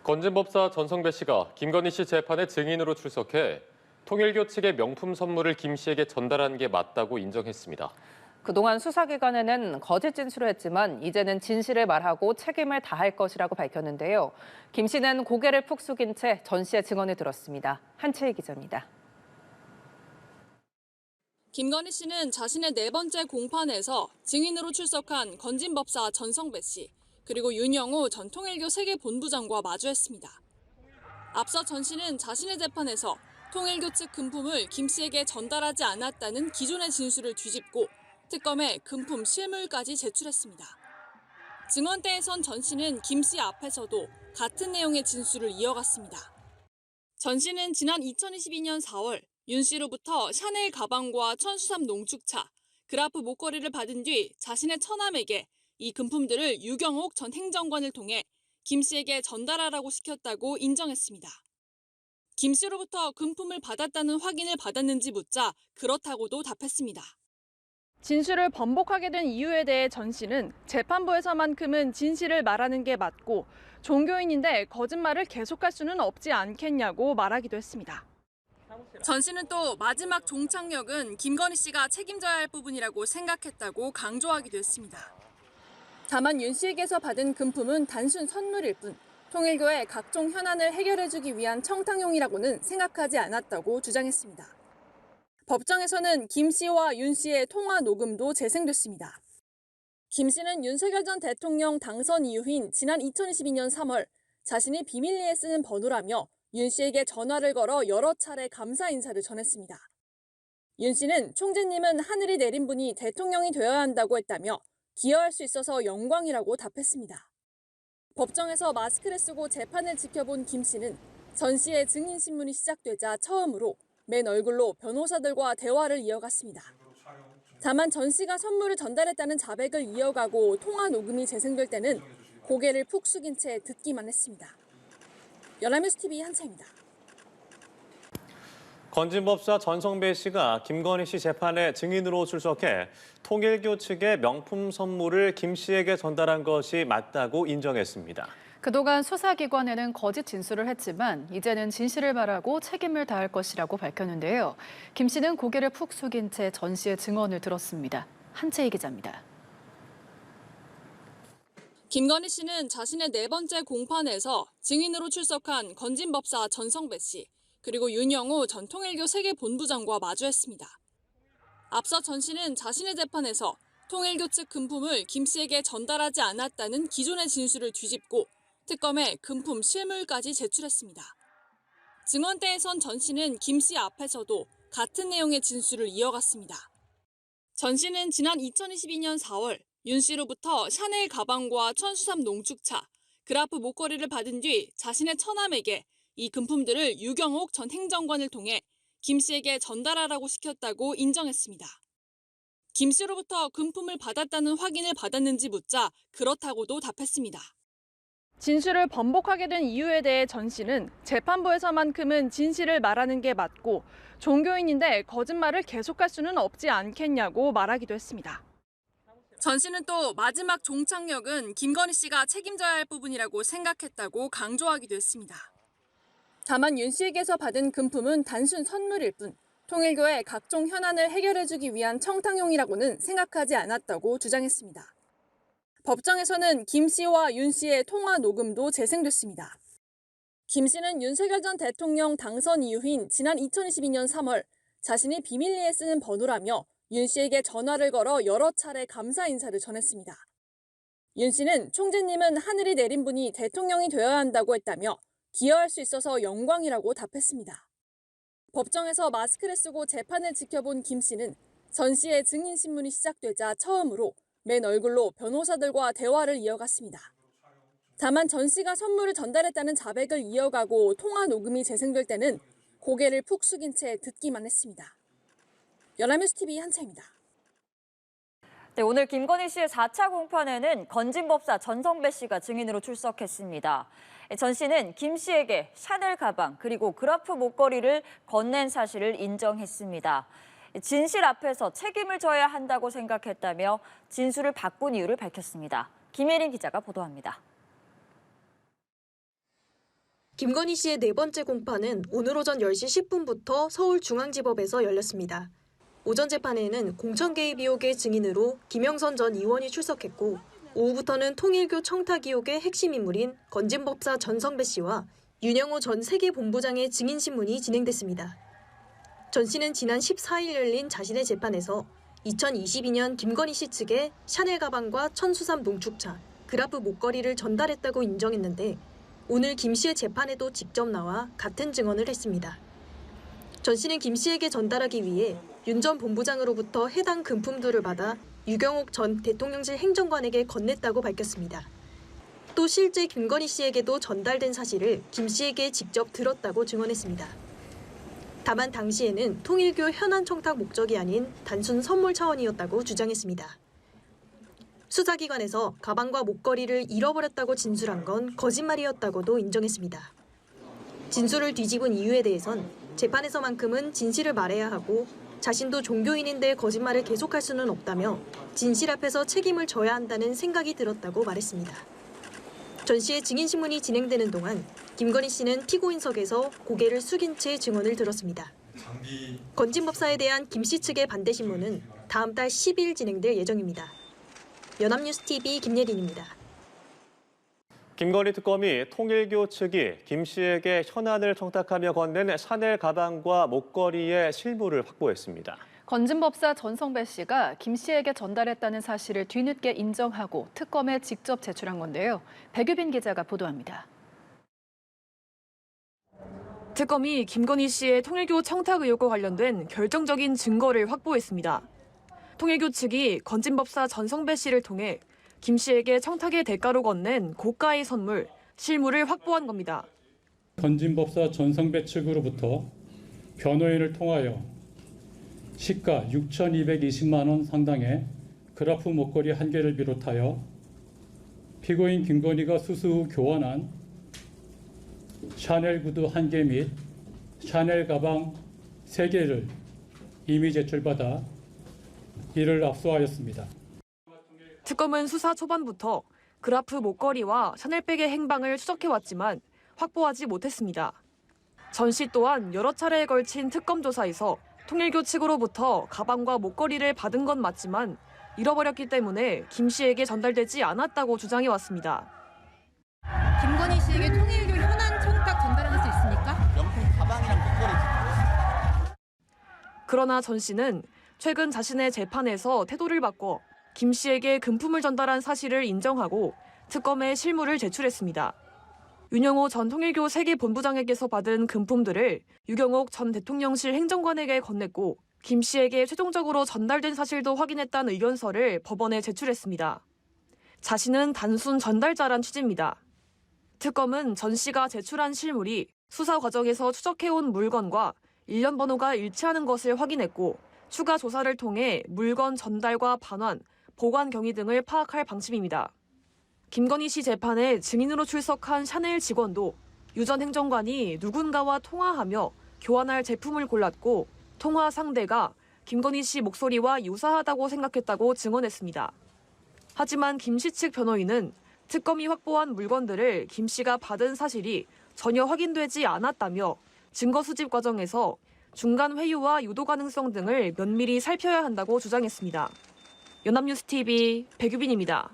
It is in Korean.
건진법사 전성배 씨가 김건희 씨 재판에 증인으로 출석해 통일교 측의 명품 선물을 김 씨에게 전달한 게 맞다고 인정했습니다. 그동안 수사기관에는 거짓 진술을 했지만 이제는 진실을 말하고 책임을 다할 것이라고 밝혔는데요. 김 씨는 고개를 푹 숙인 채 전 씨의 증언을 들었습니다. 한채희 기자입니다. 김건희 씨는 자신의 네 번째 공판에서 증인으로 출석한 건진법사 전성배 씨, 그리고 윤영호 전 통일교 세계본부장과 마주했습니다. 앞서 전 씨는 자신의 재판에서 통일교 측 금품을 김 씨에게 전달하지 않았다는 기존의 진술을 뒤집고 특검에 금품 실물까지 제출했습니다. 증언대에선 전 씨는 김 씨 앞에서도 같은 내용의 진술을 이어갔습니다. 전 씨는 지난 2022년 4월 윤 씨로부터 샤넬 가방과 천수삼 농축차, 그라프 목걸이를 받은 뒤 자신의 처남에게 이 금품들을 유경옥 전 행정관을 통해 김 씨에게 전달하라고 시켰다고 인정했습니다. 김 씨로부터 금품을 받았다는 확인을 받았는지 묻자 그렇다고도 답했습니다. 진술을 번복하게 된 이유에 대해 전 씨는 재판부에서만큼은 진실을 말하는 게 맞고 종교인인데 거짓말을 계속할 수는 없지 않겠냐고 말하기도 했습니다. 전 씨는 또 마지막 종착역은 김건희 씨가 책임져야 할 부분이라고 생각했다고 강조하기도 했습니다. 다만 윤 씨에게서 받은 금품은 단순 선물일 뿐 통일교의 각종 현안을 해결해주기 위한 청탁용이라고는 생각하지 않았다고 주장했습니다. 법정에서는 김 씨와 윤 씨의 통화 녹음도 재생됐습니다. 김 씨는 윤석열 전 대통령 당선 이후인 지난 2022년 3월 자신이 비밀리에 쓰는 번호라며 윤 씨에게 전화를 걸어 여러 차례 감사 인사를 전했습니다. 윤 씨는 총재님은 하늘이 내린 분이 대통령이 되어야 한다고 했다며 기여할 수 있어서 영광이라고 답했습니다. 법정에서 마스크를 쓰고 재판을 지켜본 김 씨는 전 씨의 증인 신문이 시작되자 처음으로 맨 얼굴로 변호사들과 대화를 이어갔습니다. 다만 전 씨가 선물을 전달했다는 자백을 이어가고 통화 녹음이 재생될 때는 고개를 푹 숙인 채 듣기만 했습니다. 연합뉴스 TV 한채입니다. 건진법사 전성배 씨가 김건희 씨 재판에 증인으로 출석해 통일교 측의 명품 선물을 김 씨에게 전달한 것이 맞다고 인정했습니다. 그동안 수사기관에는 거짓 진술을 했지만 이제는 진실을 말하고 책임을 다할 것이라고 밝혔는데요. 김 씨는 고개를 푹 숙인 채 전 씨의 증언을 들었습니다. 한채희 기자입니다. 김건희 씨는 자신의 네 번째 공판에서 증인으로 출석한 건진법사 전성배 씨, 그리고 윤영호 전 통일교 세계본부장과 마주했습니다. 앞서 전 씨는 자신의 재판에서 통일교 측 금품을 김 씨에게 전달하지 않았다는 기존의 진술을 뒤집고 특검에 금품 실물까지 제출했습니다. 증언대에선 전 씨는 김 씨 앞에서도 같은 내용의 진술을 이어갔습니다. 전 씨는 지난 2022년 4월 윤 씨로부터 샤넬 가방과 천수삼 농축차, 그라프 목걸이를 받은 뒤 자신의 처남에게 이 금품들을 유경옥 전 행정관을 통해 김 씨에게 전달하라고 시켰다고 인정했습니다. 김 씨로부터 금품을 받았다는 확인을 받았는지 묻자 그렇다고도 답했습니다. 진술을 번복하게 된 이유에 대해 전 씨는 재판부에서만큼은 진실을 말하는 게 맞고 종교인인데 거짓말을 계속할 수는 없지 않겠냐고 말하기도 했습니다. 전 씨는 또 마지막 종착역은 김건희 씨가 책임져야 할 부분이라고 생각했다고 강조하기도 했습니다. 다만 윤 씨에게서 받은 금품은 단순 선물일 뿐 통일교의 각종 현안을 해결해주기 위한 청탁용이라고는 생각하지 않았다고 주장했습니다. 법정에서는 김 씨와 윤 씨의 통화 녹음도 재생됐습니다. 김 씨는 윤석열 전 대통령 당선 이후인 지난 2022년 3월 자신이 비밀리에 쓰는 번호라며 윤 씨에게 전화를 걸어 여러 차례 감사 인사를 전했습니다. 윤 씨는 총재님은 하늘이 내린 분이 대통령이 되어야 한다고 했다며 기여할 수 있어서 영광이라고 답했습니다. 법정에서 마스크를 쓰고 재판을 지켜본 김 씨는 전 씨의 증인 신문이 시작되자 처음으로 맨 얼굴로 변호사들과 대화를 이어갔습니다. 다만 전 씨가 선물을 전달했다는 자백을 이어가고 통화 녹음이 재생될 때는 고개를 푹 숙인 채 듣기만 했습니다. 연합뉴스 TV 한채입니다. 네, 오늘 김건희 씨의 4차 공판에는 건진법사 전성배 씨가 증인으로 출석했습니다. 전 씨는 김 씨에게 샤넬 가방 그리고 그라프 목걸이를 건넨 사실을 인정했습니다. 진실 앞에서 책임을 져야 한다고 생각했다며 진술을 바꾼 이유를 밝혔습니다. 김예린 기자가 보도합니다. 김건희 씨의 네 번째 공판은 오늘 오전 10시 10분부터 서울중앙지법에서 열렸습니다. 오전 재판에는 공천 개입 의혹의 증인으로 김영선 전 의원이 출석했고 오후부터는 통일교 청탁 의혹의 핵심 인물인 건진법사 전성배 씨와 윤영호 전 세계본부장의 증인 신문이 진행됐습니다. 전 씨는 지난 14일 열린 자신의 재판에서 2022년 김건희 씨 측에 샤넬 가방과 천수삼 농축차, 그라프 목걸이를 전달했다고 인정했는데 오늘 김 씨의 재판에도 직접 나와 같은 증언을 했습니다. 전 씨는 김 씨에게 전달하기 위해 윤 전 본부장으로부터 해당 금품들을 받아 유경옥 전 대통령실 행정관에게 건넸다고 밝혔습니다. 또 실제 김건희 씨에게도 전달된 사실을 김 씨에게 직접 들었다고 증언했습니다. 다만 당시에는 통일교 현안 청탁 목적이 아닌 단순 선물 차원이었다고 주장했습니다. 수사기관에서 가방과 목걸이를 잃어버렸다고 진술한 건 거짓말이었다고도 인정했습니다. 진술을 뒤집은 이유에 대해선 재판에서만큼은 진실을 말해야 하고 자신도 종교인인데 거짓말을 계속할 수는 없다며 진실 앞에서 책임을 져야 한다는 생각이 들었다고 말했습니다. 전 씨의 증인신문이 진행되는 동안 김건희 씨는 피고인석에서 고개를 숙인 채 증언을 들었습니다. 건진법사에 대한 김 씨 측의 반대 신문은 다음 달 10일 진행될 예정입니다. 연합뉴스TV 김예린입니다. 김건희 특검이 통일교 측이 김 씨에게 현안을 청탁하며 건넨 샤넬 가방과 목걸이의 실물을 확보했습니다. 건진법사 전성배 씨가 김 씨에게 전달했다는 사실을 뒤늦게 인정하고 특검에 직접 제출한 건데요. 백유빈 기자가 보도합니다. 특검이 김건희 씨의 통일교 청탁 의혹과 관련된 결정적인 증거를 확보했습니다. 통일교 측이 건진법사 전성배 씨를 통해 김 씨에게 청탁의 대가로 건넨 고가의 선물, 실물을 확보한 겁니다. 건진법사 전성배 측으로부터 변호인을 통하여 시가 6,220만 원 상당의 그라프 목걸이 1개를 비롯하여 피고인 김건희가 수수 후 교환한 샤넬 구두 1개 및 샤넬 가방 3개를 이미 제출받아 이를 압수하였습니다. 특검은 수사 초반부터 그라프 목걸이와 샤넬백의 행방을 추적해왔지만 확보하지 못했습니다. 전 씨 또한 여러 차례에 걸친 특검 조사에서 통일교 측으로부터 가방과 목걸이를 받은 건 맞지만 잃어버렸기 때문에 김 씨에게 전달되지 않았다고 주장해왔습니다. 김건희 씨에게 통일교 현안 청탁 전달할 수 있습니까? 명품 가방이랑 목걸이. 그러나 전 씨는 최근 자신의 재판에서 태도를 바꿔 김 씨에게 금품을 전달한 사실을 인정하고 특검에 실물을 제출했습니다. 윤영호 전 통일교 세계본부장에게서 받은 금품들을 유경옥 전 대통령실 행정관에게 건넸고 김 씨에게 최종적으로 전달된 사실도 확인했다는 의견서를 법원에 제출했습니다. 자신은 단순 전달자란 취지입니다. 특검은 전 씨가 제출한 실물이 수사 과정에서 추적해온 물건과 일련 번호가 일치하는 것을 확인했고 추가 조사를 통해 물건 전달과 반환, 보관 경위 등을 파악할 방침입니다. 김건희 씨 재판에 증인으로 출석한 샤넬 직원도 유 전 행정관이 누군가와 통화하며 교환할 제품을 골랐고 통화 상대가 김건희 씨 목소리와 유사하다고 생각했다고 증언했습니다. 하지만 김 씨 측 변호인은 특검이 확보한 물건들을 김 씨가 받은 사실이 전혀 확인되지 않았다며 증거 수집 과정에서 중간 회유와 유도 가능성 등을 면밀히 살펴야 한다고 주장했습니다. 연합뉴스TV 백유빈입니다.